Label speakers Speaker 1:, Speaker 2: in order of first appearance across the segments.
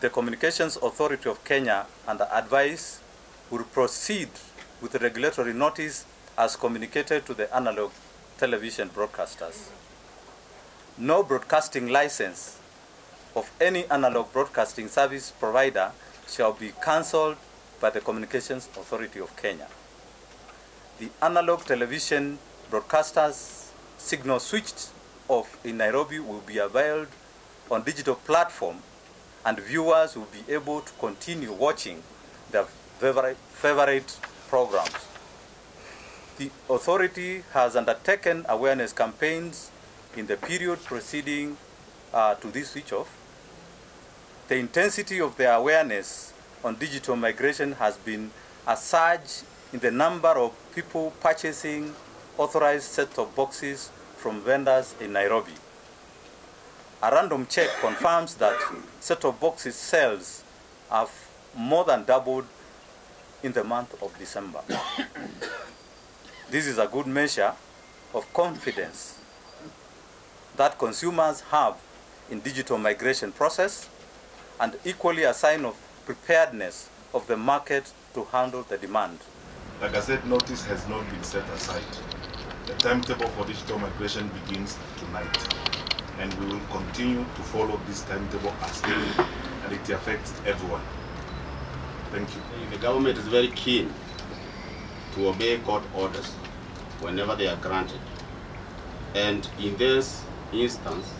Speaker 1: The Communications Authority of Kenya, under advice, will proceed with the regulatory notice as communicated to the analog television broadcasters. No broadcasting license of any analog broadcasting service provider shall be cancelled by the Communications Authority of Kenya. The analog television broadcasters' signal switched off in Nairobi will be availed on digital platform, and viewers will be able to continue watching their favorite programs. The authority has undertaken awareness campaigns in the period preceding to this switch off. The intensity of the awareness on digital migration has been a surge in the number of people purchasing authorized set-top boxes from vendors in Nairobi. A random check confirms that set-top boxes sales have more than doubled in the month of December. This is a good measure of confidence that consumers have in digital migration process, and equally a sign of preparedness of the market to handle the demand.
Speaker 2: Like I said, notice has not been set aside. The timetable for digital migration begins tonight, and we will continue to follow this timetable as stated, and it affects everyone. Thank you.
Speaker 3: The government is very keen to obey court orders whenever they are granted. And in this instance,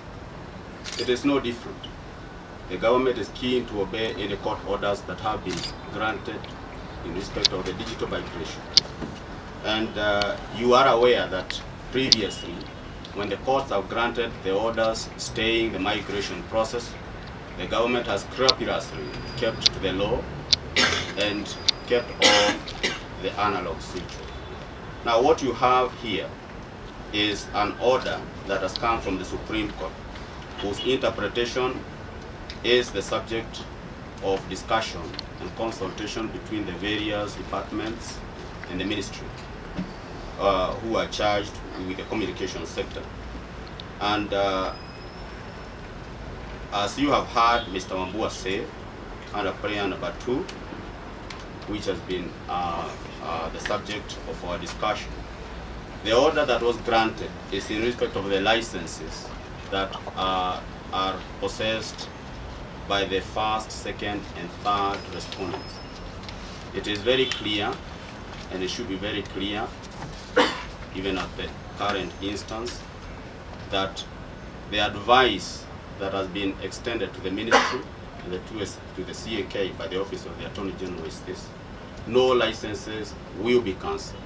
Speaker 3: it is no different. The government is keen to obey any court orders that have been granted in respect of the digital migration. And you are aware that previously, when the courts have granted the orders staying the migration process, the government has scrupulously kept to the law and kept on the analog switch. Now what you have here is an order that has come from the Supreme Court, whose interpretation is the subject of discussion and consultation between the various departments and the ministry who are charged with the communication sector. And as you have heard Mr. Wambua say, under prayer number 2, which has been the subject of our discussion, the order that was granted is in respect of the licenses that are possessed by the first, second, and third respondents. It is very clear, and it should be very clear, even at the current instance, that the advice that has been extended to the ministry and to the CAK by the Office of the Attorney General is this: no licenses will be cancelled.